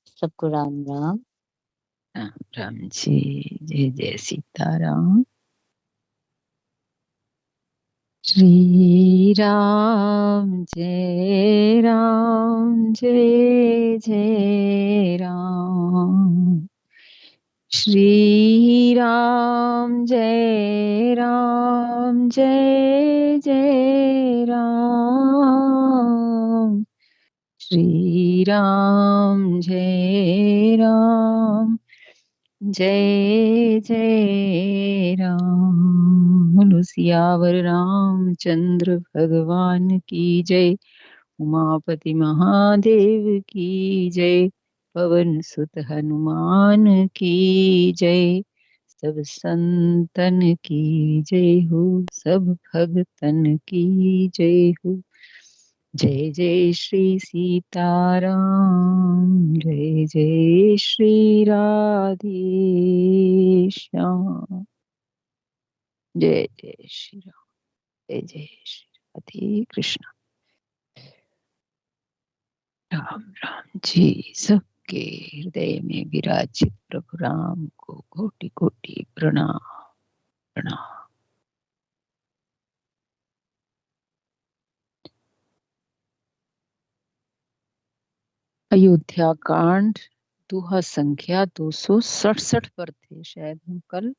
सबको राम राम। राम राम जी। जय जय सीताराम। श्री राम जय राम जय जय राम। श्री राम जय राम जय जय राम। श्री राम जय राम जय जय राम। बोलो सियावर रामचंद्र भगवान की जय। उमापति महादेव की जय। पवन सुत हनुमान की जय। सब संतन की जय हो, सब भगतन की जय हो। जय जय श्री सीताराम, जय जय श्री राधे श्याम। जय जय श्री राम, जय जय श्री राधे कृष्ण। राम राम जी। सबके हृदय में विराजित प्रभु राम को कोटि कोटि प्रणाम प्रणाम। अयोध्या कांड दोहा संख्या 267 पर थे शायद हम कल।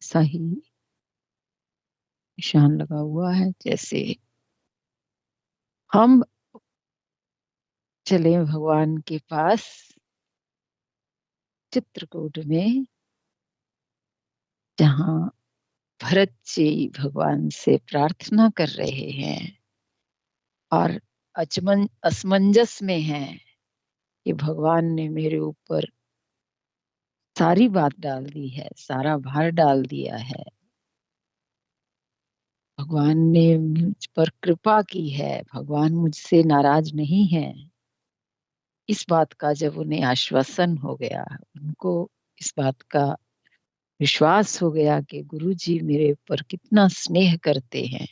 सही निशान लगा हुआ है। जैसे हम चले भगवान के पास चित्रकूट में, जहाँ भरत जी भगवान से प्रार्थना कर रहे हैं और असमंजस में हैं कि भगवान ने मेरे ऊपर सारी बात डाल दी है, सारा भार डाल दिया है, भगवान ने मुझ पर कृपा की है, भगवान मुझसे नाराज नहीं है। इस बात का जब उन्हें आश्वासन हो गया, उनको इस बात का विश्वास हो गया कि गुरु जी मेरे ऊपर कितना स्नेह करते हैं,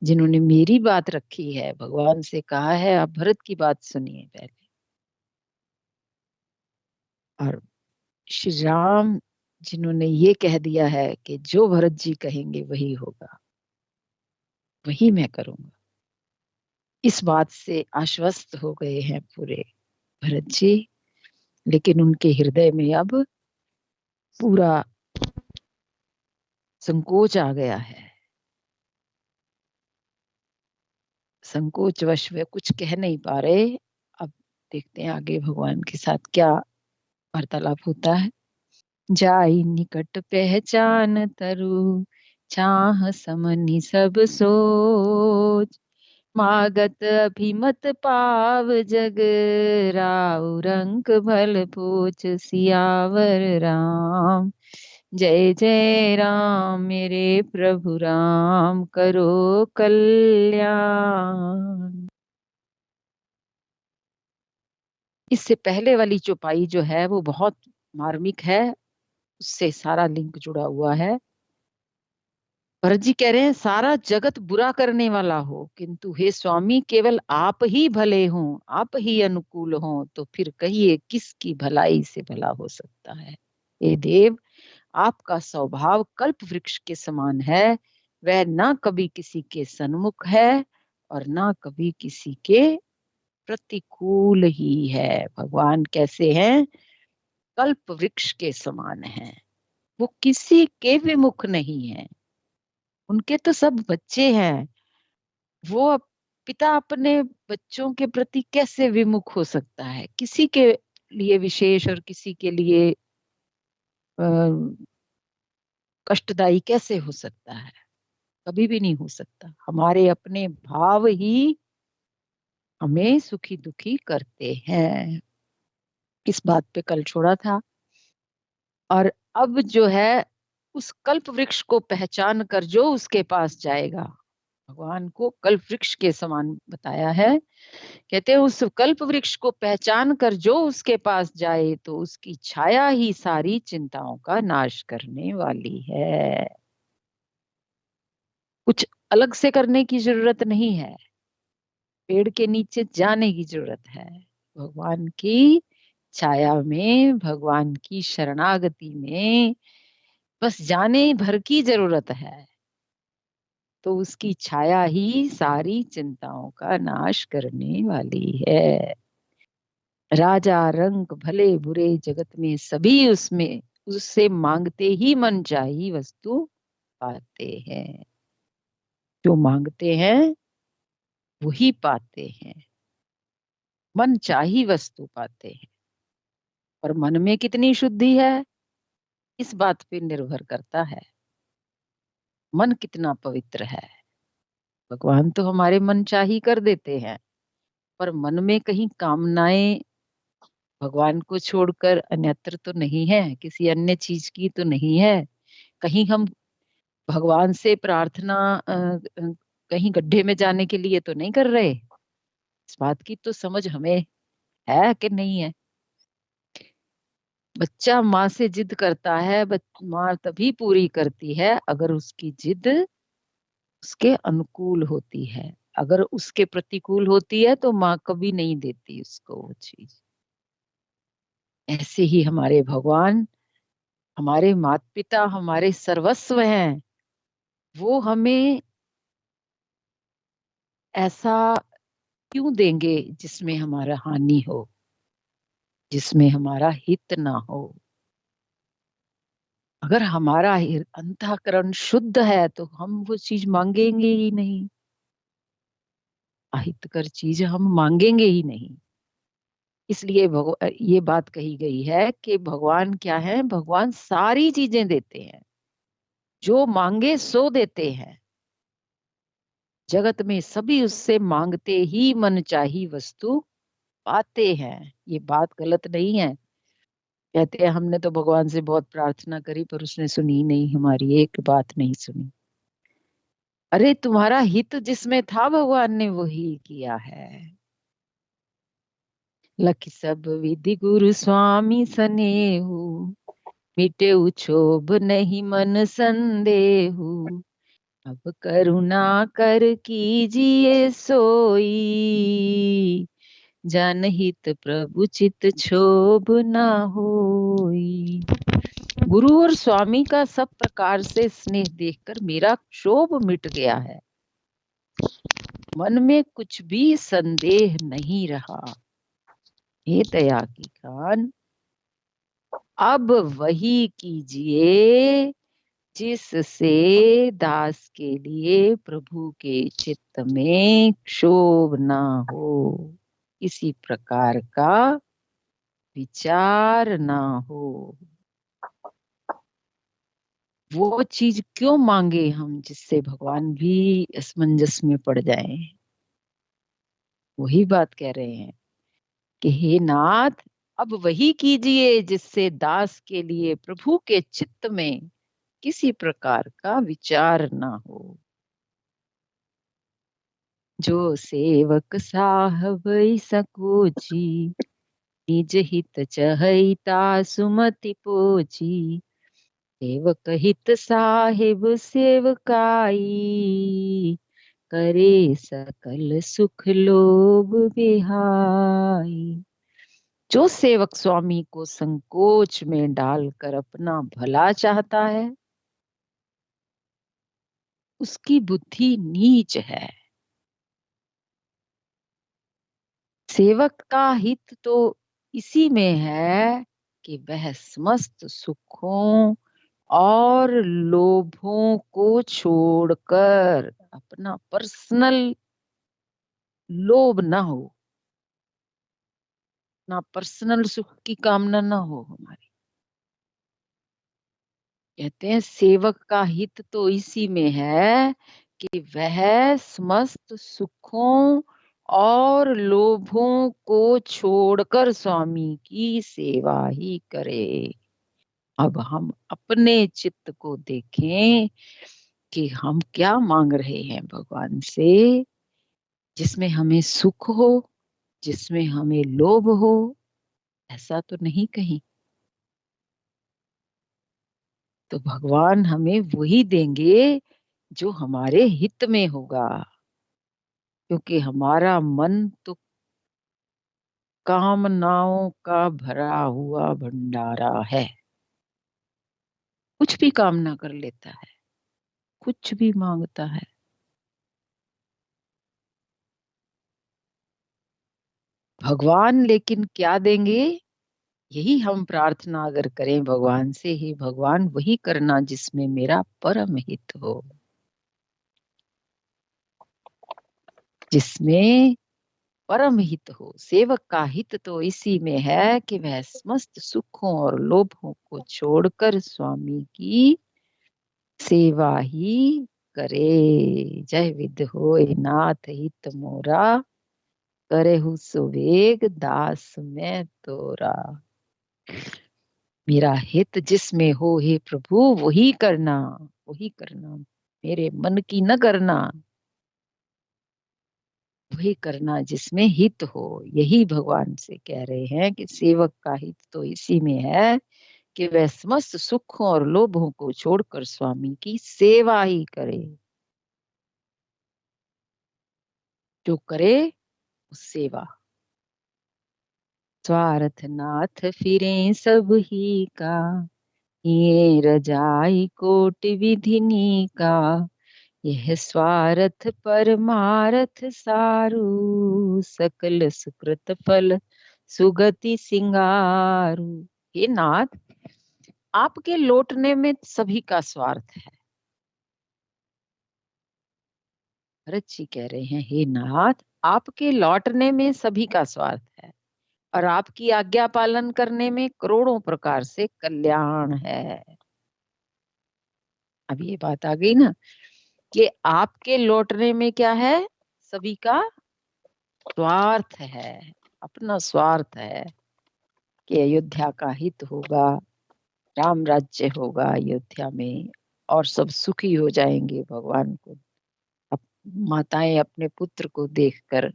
जिन्होंने मेरी बात रखी है, भगवान से कहा है आप भरत की बात सुनिए पहले। और श्री राम जिन्होंने ये कह दिया है कि जो भरत जी कहेंगे वही होगा, वही मैं करूंगा, इस बात से आश्वस्त हो गए हैं पूरे भरत जी। लेकिन उनके हृदय में अब पूरा संकोच आ गया है। संकोचवश वे कुछ कह नहीं पा रहे। अब देखते हैं आगे भगवान के साथ क्या वार्तालाप होता है। जाई निकट पहचान तरु, छाह समनि सब सोच, मागत अभिमत पाव जग, राउ रंक भल पोच सियावर राम। जय जय राम मेरे प्रभु राम, करो कल्याण। इससे पहले वाली चौपाई जो है वो बहुत मार्मिक है, उससे सारा लिंक जुड़ा हुआ है। भरत जी कह रहे हैं सारा जगत बुरा करने वाला हो, किंतु हे स्वामी केवल आप ही भले हों, आप ही अनुकूल हों, तो फिर कहिए किसकी भलाई से भला हो सकता है। हे देव, आपका स्वभाव कल्प वृक्ष के समान है, वह ना कभी किसी के सन्मुख है और ना कभी किसी के प्रतिकूल ही है। भगवान कैसे हैं? कल्प वृक्ष के समान हैं, वो किसी के विमुख नहीं है। उनके तो सब बच्चे हैं, वो पिता अपने बच्चों के प्रति कैसे विमुख हो सकता है? किसी के लिए विशेष और किसी के लिए अ, कष्टदायी कैसे हो सकता है? कभी भी नहीं हो सकता। हमारे अपने भाव ही हमें सुखी दुखी करते हैं। इस बात पे कल छोड़ा था। और अब जो है, उस कल्प वृक्ष को पहचान कर जो उसके पास जाएगा, भगवान को कल्प वृक्ष के समान बताया है। कहते हैं उस कल्प वृक्ष को पहचान कर जो उसके पास जाए, तो उसकी छाया ही सारी चिंताओं का नाश करने वाली है। कुछ अलग से करने की जरूरत नहीं है, पेड़ के नीचे जाने की जरूरत है। भगवान की छाया में, भगवान की शरणागति में बस जाने भर की जरूरत है, तो उसकी छाया ही सारी चिंताओं का नाश करने वाली है। राजा रंक भले बुरे जगत में सभी उसमें उससे मांगते ही मन चाही वस्तु पाते हैं। जो मांगते हैं वही पाते हैं, मन चाही वस्तु पाते हैं। और मन में कितनी शुद्धि है इस बात पे निर्भर करता है, मन कितना पवित्र है। भगवान तो हमारे मन चाही कर देते हैं, पर मन में कहीं कामनाएं भगवान को छोड़कर अन्यत्र तो नहीं है, किसी अन्य चीज की तो नहीं है। कहीं हम भगवान से प्रार्थना कहीं गड्ढे में जाने के लिए तो नहीं कर रहे। इस बात की तो समझ हमें है कि नहीं है। बच्चा माँ से जिद करता है, माँ तभी पूरी करती है अगर उसकी जिद उसके अनुकूल होती है। अगर उसके प्रतिकूल होती है तो माँ कभी नहीं देती उसको वो चीज। ऐसे ही हमारे भगवान, हमारे माता पिता हमारे सर्वस्व हैं। वो हमें ऐसा क्यों देंगे जिसमें हमारा हानि हो, जिसमें हमारा हित ना हो। अगर हमारा अंतःकरण शुद्ध है तो हम वो चीज मांगेंगे ही नहीं, अहितकर चीज हम मांगेंगे ही नहीं। इसलिए ये बात कही गई है कि भगवान क्या है, भगवान सारी चीजें देते हैं, जो मांगे सो देते हैं। जगत में सभी उससे मांगते ही मन चाही वस्तु पाते हैं। ये बात गलत नहीं है। कहते हैं हमने तो भगवान से बहुत प्रार्थना करी पर उसने सुनी नहीं, हमारी एक बात नहीं सुनी। अरे तुम्हारा हित जिसमें था भगवान ने वही किया है। लख सब विधि गुरु स्वामी सनेहु, मिटे क्षोभ नहीं मन संदेहु। अब करुणा कर कीजिए सोई, जनहित प्रभु चित क्षोभ ना होई। गुरु और स्वामी का सब प्रकार से स्नेह देखकर मेरा क्षोभ मिट गया है, मन में कुछ भी संदेह नहीं रहा। हे दया की खान, अब वही कीजिए जिससे दास के लिए प्रभु के चित्त में क्षोभ ना हो, किसी प्रकार का विचार ना हो। वो चीज क्यों मांगे हम जिससे भगवान भी असमंजस में पड़ जाएं। वही बात कह रहे हैं कि हे नाथ, अब वही कीजिए जिससे दास के लिए प्रभु के चित्त में किसी प्रकार का विचार ना हो। जो सेवक साहब सकोची, निज हित चहैता सुमति पोची। सेवक हित साहिब सेवकाई, करे सकल सुख लोभ बिहाई। जो सेवक स्वामी को संकोच में डालकर अपना भला चाहता है उसकी बुद्धि नीच है। सेवक का हित तो इसी में है कि वह समस्त सुखों और लोभों को छोड़कर अपना पर्सनल लोभ ना हो, ना पर्सनल सुख की कामना ना हो हमारी। कहते हैं सेवक का हित तो इसी में है कि वह समस्त सुखों और लोभों को छोड़कर स्वामी की सेवा ही करे। अब हम अपने चित्त को देखें कि हम क्या मांग रहे हैं भगवान से, जिसमें हमें सुख हो, जिसमें हमें लोभ हो। ऐसा तो नहीं कहीं। तो भगवान हमें वही देंगे जो हमारे हित में होगा, क्योंकि हमारा मन तो कामनाओं का भरा हुआ भंडारा है। कुछ भी कामना कर लेता है, कुछ भी मांगता है। भगवान लेकिन क्या देंगे? यही हम प्रार्थना अगर करें भगवान से, ही भगवान वही करना जिसमें मेरा परम हित हो, जिसमें परम हित हो। सेवक का हित तो इसी में है कि वह समस्त सुखों और लोभों को छोड़कर स्वामी की सेवा ही करे। जय विद होय नाथ हित मोरा, करहु सुवेग दास मैं तोरा। मेरा हित जिसमें हो हे प्रभु, वही करना, वही करना। मेरे मन की न करना, वही करना जिसमें हित हो। यही भगवान से कह रहे हैं कि सेवक का हित तो इसी में है कि वह समस्त सुखों और लोभों को छोड़कर स्वामी की सेवा ही करे। जो करे उस सेवा। स्वार्थ नाथ फिरे सब ही का, ये रजाई कोट विधिनी का। यह स्वार्थ परमार्थ सारू, सकल सुकृत फल सुगति सिंगारू। हे नाथ, आपके लौटने में सभी का स्वार्थ है। भरत जी कह रहे हैं, हे नाथ, आपके लौटने में सभी का स्वार्थ है और आपकी आज्ञा पालन करने में करोड़ों प्रकार से कल्याण है। अब ये बात आ गई ना कि आपके लौटने में क्या है? सभी का स्वार्थ है, अपना स्वार्थ है कि अयोध्या का हित होगा, राम राज्य होगा अयोध्या में और सब सुखी हो जाएंगे। भगवान को माताएं अपने पुत्र को देखकर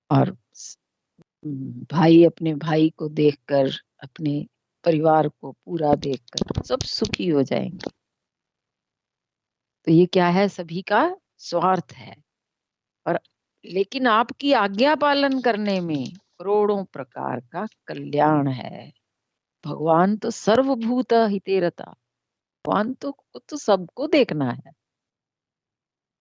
और भाई अपने भाई को देखकर, अपने परिवार को पूरा देखकर सब सुखी हो जाएंगे। तो ये क्या है? सभी का स्वार्थ है। और लेकिन आपकी आज्ञा पालन करने में करोड़ों प्रकार का कल्याण है। भगवान तो सर्वभूत हिते रता। भगवान तो सबको देखना है।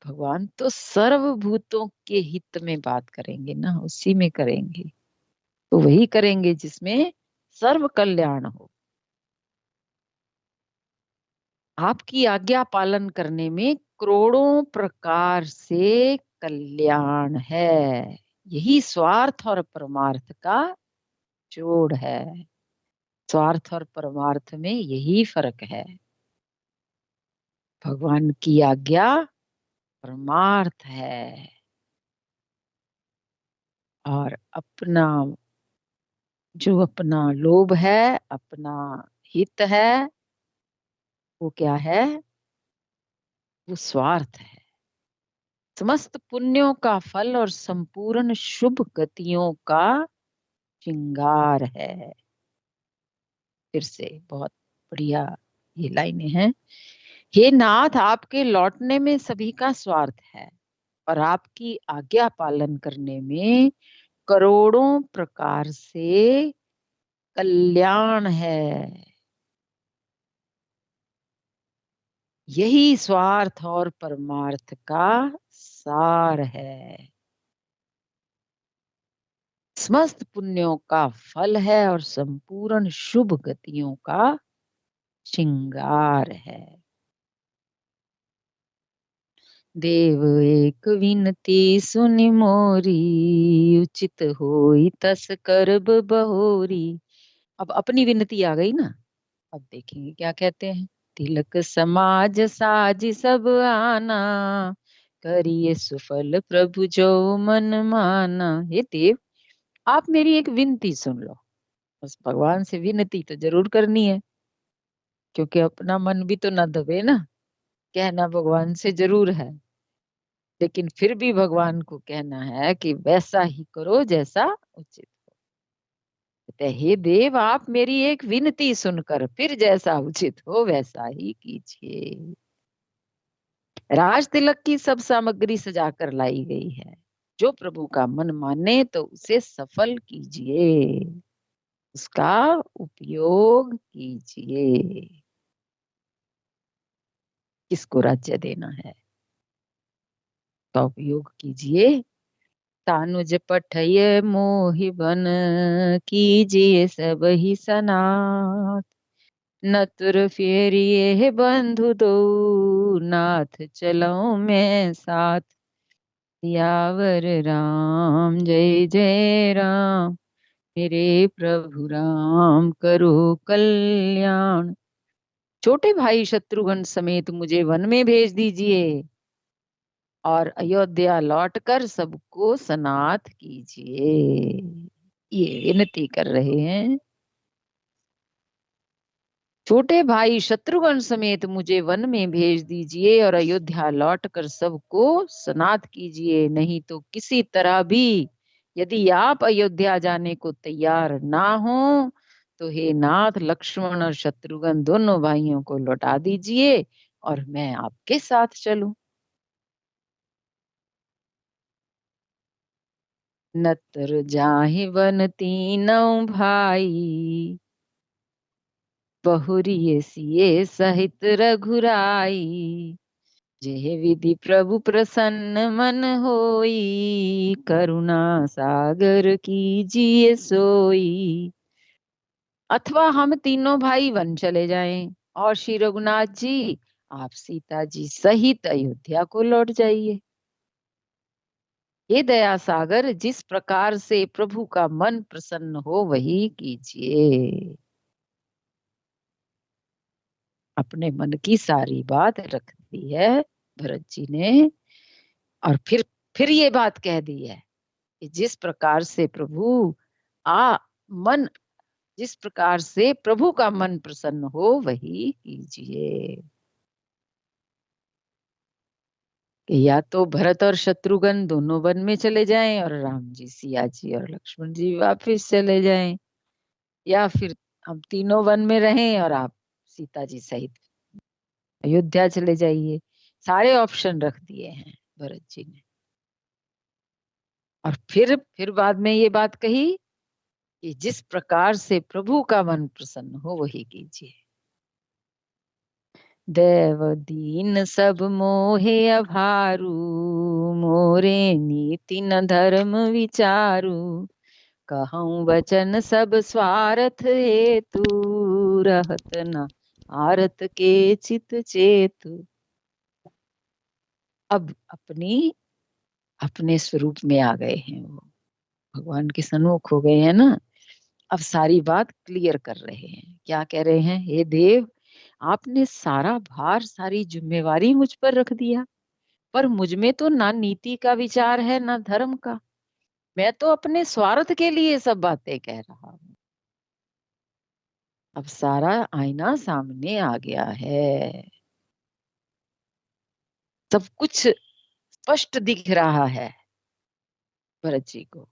भगवान तो सर्वभूतों के हित में बात करेंगे ना, उसी में करेंगे। तो वही करेंगे जिसमें सर्व कल्याण हो। आपकी आज्ञा पालन करने में करोड़ों प्रकार से कल्याण है। यही स्वार्थ और परमार्थ का जोड़ है। स्वार्थ और परमार्थ में यही फर्क है। भगवान की आज्ञा परमार्थ है और अपना जो अपना लोभ है, अपना हित है, वो क्या है? वो स्वार्थ है। समस्त पुण्यों का फल और संपूर्ण शुभ गतियों का श्रृंगार है। फिर से बहुत बढ़िया ये लाइनें हैं। हे नाथ, आपके लौटने में सभी का स्वार्थ है और आपकी आज्ञा पालन करने में करोड़ों प्रकार से कल्याण है। यही स्वार्थ और परमार्थ का सार है। समस्त पुण्यों का फल है और संपूर्ण शुभ गतियों का श्रृंगार है। देव एक विनती सुनि मोरी, उचित होई तस करब बहोरी। अब अपनी विनती आ गई ना। अब देखेंगे क्या कहते हैं। तिलक समाज साज सब आना, करिए सुफल प्रभु जो मन माना। हे देव, आप मेरी एक विनती सुन लो। बस भगवान से विनती तो जरूर करनी है, क्योंकि अपना मन भी तो न दबे ना। कहना भगवान से जरूर है, लेकिन फिर भी भगवान को कहना है कि वैसा ही करो जैसा उचित। कहते हैं, हे देव, आप मेरी एक विनती सुनकर फिर जैसा उचित हो वैसा ही कीजिए। राज तिलक की सब सामग्री सजाकर लाई गई है। जो प्रभु का मन माने तो उसे सफल कीजिए, उसका उपयोग कीजिए। किसको राज्य देना है, का उपयोग कीजिए। तानुज पठय मोहि बन, कीजिए सब ही सनाथ। नतुर फेरिए बंधु दो, नाथ चलो मैं साथ। सियावर राम जय जय राम, मेरे प्रभु राम करो कल्याण। छोटे भाई शत्रुघ्न समेत मुझे वन में भेज दीजिए और अयोध्या लौटकर सबको सनाथ कीजिए। ये विनती कर रहे हैं। छोटे भाई शत्रुघ्न समेत मुझे वन में भेज दीजिए और अयोध्या लौटकर सबको सनाथ कीजिए, नहीं तो किसी तरह भी यदि आप अयोध्या जाने को तैयार ना हो तो हे नाथ लक्ष्मण और शत्रुघ्न दोनों भाइयों को लौटा दीजिए और मैं आपके साथ चलूं। नतर जाहि वन तीनों भाई, बहुरिय सिए सहित रघुराई। जेह विधि प्रभु प्रसन्न मन होई, करुणा सागर कीजिए सोई। अथवा हम तीनों भाई वन चले जाएं और श्री रघुनाथ जी आप सीता जी सहित अयोध्या को लौट जाइए। हे दया सागर, जिस प्रकार से प्रभु का मन प्रसन्न हो वही कीजिए। अपने मन की सारी बात रख दी है भरत जी ने, और फिर ये बात कह दी है कि जिस प्रकार से प्रभु आ मन जिस प्रकार से प्रभु का मन प्रसन्न हो वही कीजिए। कि या तो भरत और शत्रुघ्न दोनों वन में चले जाएं और राम जी सिया जी और लक्ष्मण जी वापस चले जाएं, या फिर हम तीनों वन में रहें और आप सीता जी सहित अयोध्या चले जाइए। सारे ऑप्शन रख दिए हैं भरत जी ने। और फिर बाद में ये बात कही कि जिस प्रकार से प्रभु का मन प्रसन्न हो वही कीजिए। देव दीन सब मोहे अभारू, मोरे नीति न धर्म विचारू। कहूँ वचन सब स्वार्थ हेतु, रहत न आरत के चित चेतु। अब अपने स्वरूप में आ गए हैं, वो भगवान के सन्मुख हो गए हैं ना। अब सारी बात क्लियर कर रहे हैं। क्या कह रहे हैं, हे देव आपने सारा भार सारी जिम्मेवारी मुझ पर रख दिया, पर मुझ में तो ना नीति का विचार है ना धर्म का। मैं तो अपने स्वार्थ के लिए सब बातें कह रहा हूँ। अब सारा आईना सामने आ गया है, सब कुछ स्पष्ट दिख रहा है भरत जी को।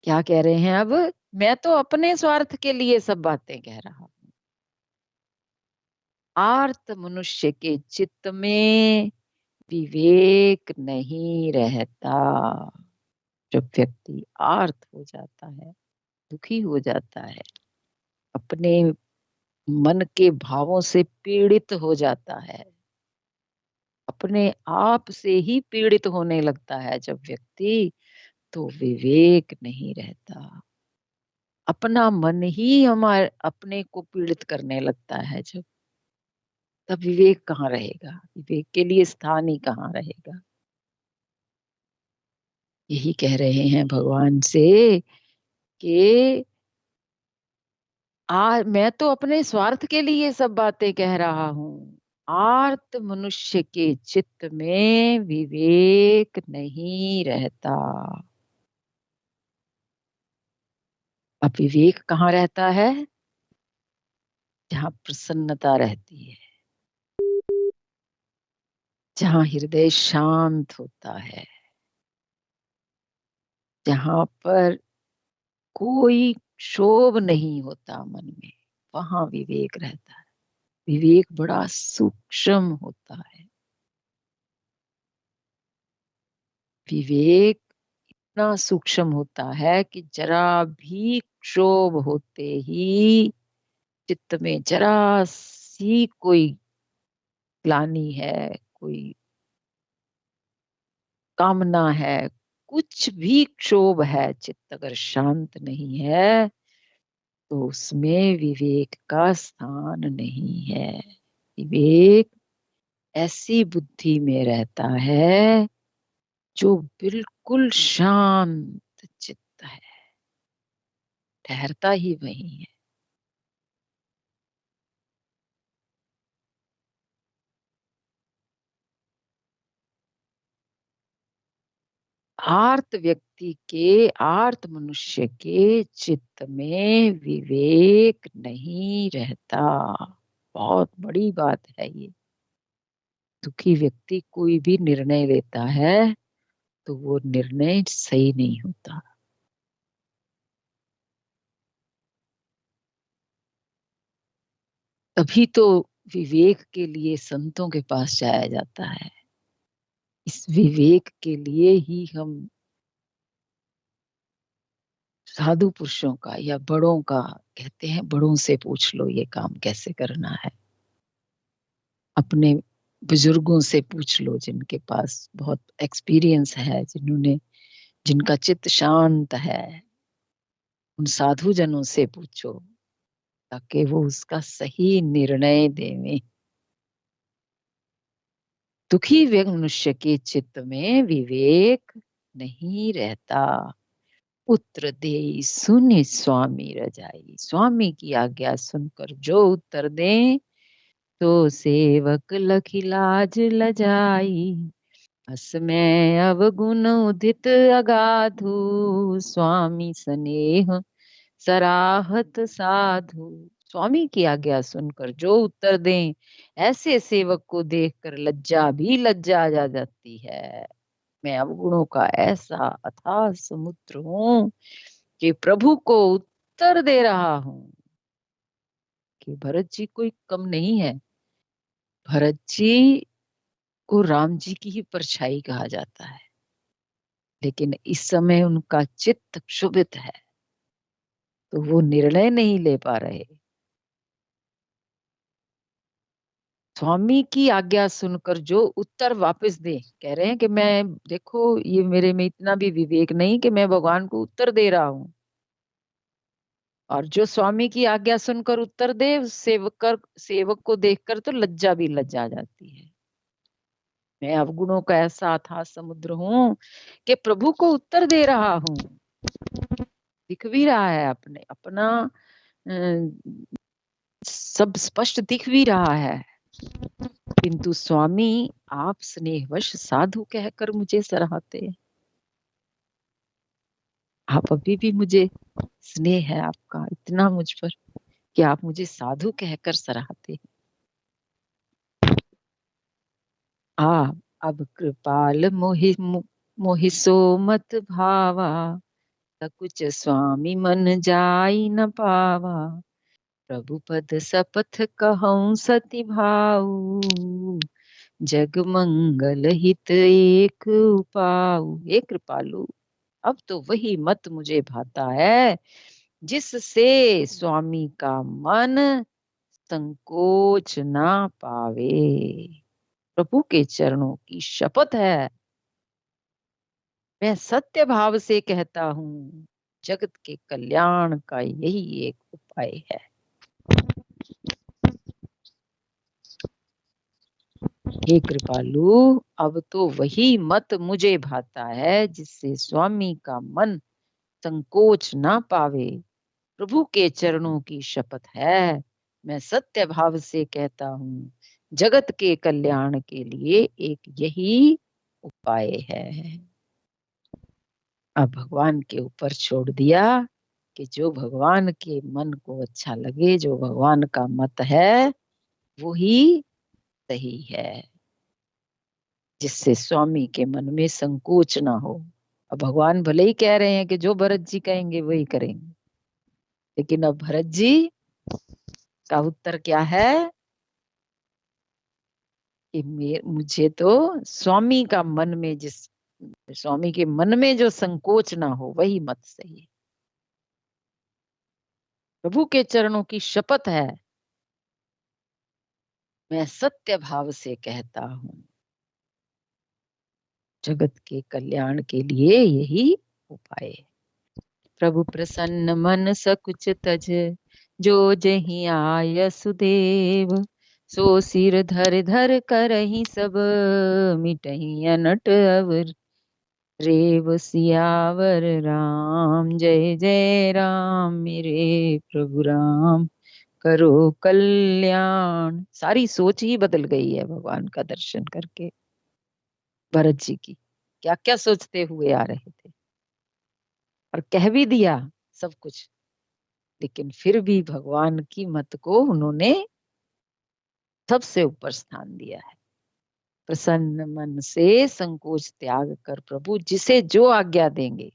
क्या कह रहे हैं अब, मैं तो अपने स्वार्थ के लिए सब बातें कह रहा हूँ। आर्त मनुष्य के चित्त में विवेक नहीं रहता। जब व्यक्ति आर्त हो जाता है, दुखी हो जाता है, अपने मन के भावों से पीड़ित हो जाता है, अपने आप से ही पीड़ित होने लगता है जब व्यक्ति, तो विवेक नहीं रहता। अपना मन ही हमारे अपने को पीड़ित करने लगता है जब, तब विवेक कहाँ रहेगा, विवेक के लिए स्थान ही कहाँ रहेगा। यही कह रहे हैं भगवान से कि मैं तो अपने स्वार्थ के लिए सब बातें कह रहा हूँ। आर्त मनुष्य के चित्त में विवेक नहीं रहता। अब विवेक कहाँ रहता है, जहाँ प्रसन्नता रहती है, जहाँ हृदय शांत होता है, जहाँ पर कोई क्षोभ नहीं होता मन में, वहां विवेक रहता है। विवेक बड़ा सूक्ष्म होता है। विवेक इतना सूक्ष्म होता है कि जरा भी क्षोभ होते ही चित्त में जरा सी कोई ग्लानि है, कोई कामना है, कुछ भी क्षोभ है, चित्त अगर शांत नहीं है तो उसमें विवेक का स्थान नहीं है। विवेक ऐसी बुद्धि में रहता है जो बिल्कुल शांत चित्त है, ठहरता ही वही है। आर्त व्यक्ति के, आर्त मनुष्य के चित्त में विवेक नहीं रहता। बहुत बड़ी बात है ये। दुखी व्यक्ति कोई भी निर्णय लेता है तो वो निर्णय सही नहीं होता। तभी तो विवेक के लिए संतों के पास जाया जाता है। इस विवेक के लिए ही हम साधु पुरुषों का या बड़ों का, कहते हैं बड़ों से पूछ लो ये काम कैसे करना है, अपने बुजुर्गों से पूछ लो जिनके पास बहुत एक्सपीरियंस है, जिन्होंने, जिनका चित्त शांत है, उन साधु जनों से पूछो ताकि वो उसका सही निर्णय देवें। दुखी मनुष्य के चित्त में विवेक नहीं रहता। उत्तर दे सुनि स्वामी रजाई, स्वामी की आज्ञा सुनकर जो उत्तर दे तो सेवक लखी लाज लजाई। असमय अवगुण उदित अगाधु, स्वामी स्नेह सराहत साधु। स्वामी की आज्ञा सुनकर जो उत्तर दें, ऐसे सेवक को देखकर लज्जा भी लज्जा आ जाती है। मैं अवगुणों का ऐसा अथाह समुद्र हूं कि प्रभु को उत्तर दे रहा हूं कि भरत जी कोई कम नहीं है। भरत जी को राम जी की ही परछाई कहा जाता है, लेकिन इस समय उनका चित्त क्षुभित है तो वो निर्णय नहीं ले पा रहे। स्वामी की आज्ञा सुनकर जो उत्तर वापस दे, कह रहे हैं कि मैं, देखो ये मेरे में इतना भी विवेक नहीं कि मैं भगवान को उत्तर दे रहा हूं। और जो स्वामी की आज्ञा सुनकर उत्तर दे, उस सेवक को देखकर तो लज्जा भी लज्जा जाती है। मैं अवगुणों का ऐसा अथाह समुद्र हूं कि प्रभु को उत्तर दे रहा हूं। दिख भी रहा है अपने अपना सब स्पष्ट दिख भी रहा है, किंतु स्वामी आप स्नेहवश साधु कहकर मुझे सराहते। आप अभी भी मुझे, स्नेह है आपका इतना मुझ पर कि आप मुझे साधु कहकर सराहते। आ अब कृपाल मोहि सो मत भावा, कुछ स्वामी मन जाई न पावा। प्रभु पद सपथ कहऊं सति भाऊ, जग मंगल हित एक उपाऊ। हे कृपालु, अब तो वही मत मुझे भाता है जिससे स्वामी का मन संकोच ना पावे। प्रभु के चरणों की शपथ है, मैं सत्य भाव से कहता हूँ, जगत के कल्याण का यही एक उपाय है। हे कृपालु, अब तो वही मत मुझे भाता है जिससे स्वामी का मन संकोच ना पावे। प्रभु के चरणों की शपथ है, मैं सत्य भाव से कहता हूँ, जगत के कल्याण के लिए एक यही उपाय है। अब भगवान के ऊपर छोड़ दिया कि जो भगवान के मन को अच्छा लगे, जो भगवान का मत है वो ही सही है, जिससे स्वामी के मन में संकोच ना हो। अब भगवान भले ही कह रहे हैं कि जो भरत जी कहेंगे वही करेंगे, लेकिन अब भरत जी का उत्तर क्या है कि मुझे तो स्वामी का मन में जिस स्वामी के मन में जो संकोच ना हो वही मत सही है। प्रभु के चरणों की शपथ है, मैं सत्य भाव से कहता हूं, जगत के कल्याण के लिए यही उपाय है। प्रभु प्रसन्न मन सकुच तज, जो जहि आय सुदेव, सो सिर धर धर करहि सब, मिटहि अनट अवर रेव। सियावर राम जय जय राम, मेरे प्रभु राम करो कल्याण। सारी सोच ही बदल गई है भगवान का दर्शन करके। भरत जी की क्या क्या सोचते हुए आ रहे थे और कह भी दिया सब कुछ, लेकिन फिर भी भगवान की मत को उन्होंने सबसे ऊपर स्थान दिया है। प्रसन्न मन से संकोच त्याग कर प्रभु जिसे जो आज्ञा देंगे।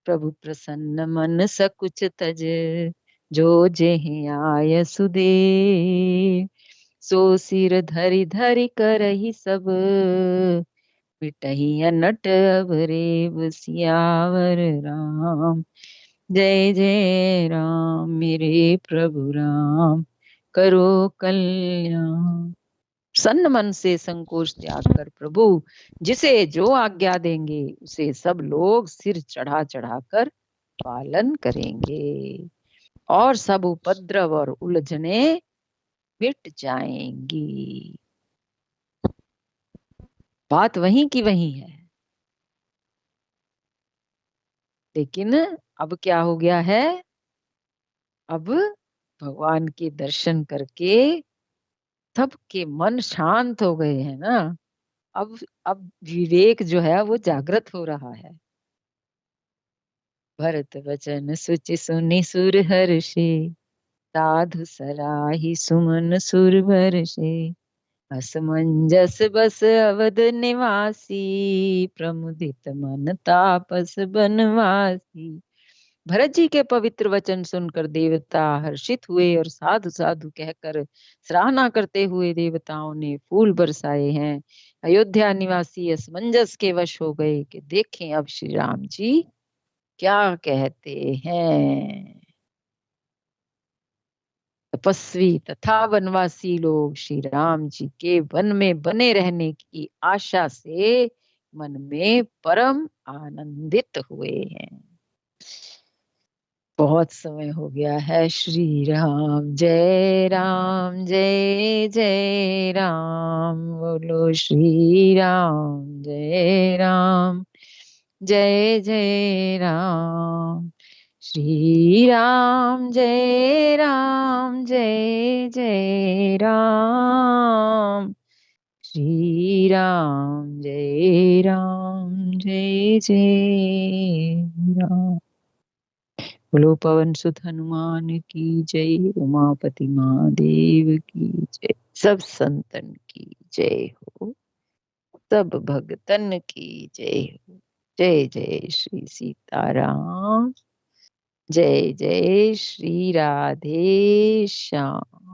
प्रभु प्रसन्न मन सकुच तज, जो जेहि आय सुदेव, सो सिर धरि धरि करहि सब, मिटहि अनट अवरेव। सियावर राम जय जय राम, मेरे प्रभु राम करो कल्याण। प्रसन्न मन से संकोच त्याग कर प्रभु जिसे जो आज्ञा देंगे उसे सब लोग सिर चढ़ा चढ़ा कर पालन करेंगे, और सब उपद्रव और उलझने मिट जाएंगी। बात वहीं की वहीं है, लेकिन अब क्या हो गया है? अब भगवान के दर्शन करके सबके मन शांत हो गए हैं ना। अब विवेक जो है वो जागृत हो रहा है। भरत वचन सुचि सुनि सुर हर्षे, साधु सराही सुमन सुर भरषे। असमंजस बस अवध निवासी, प्रमुदित मन तापस बनवासी। भरत जी के पवित्र वचन सुनकर देवता हर्षित हुए और साधु साधु कहकर सराहना करते हुए देवताओं ने फूल बरसाए हैं। अयोध्या निवासी असमंजस के वश हो गए कि देखें अब श्री राम जी क्या कहते हैं। तपस्वी तथा वनवासी लोग श्री राम जी के वन में बने रहने की आशा से मन में परम आनंदित हुए हैं। बहुत समय हो गया है। श्री राम जय जय राम, बोलो श्री राम जय जय राम। श्री राम जय जय राम, श्री राम जय जय राम। बोलो पवन सुत हनुमान की जय, उमापति महादेव की जय, सब संतन की जय हो, सब भगतन की जय हो। जय जय श्री सीताराम, जय जय श्री राधे श्याम।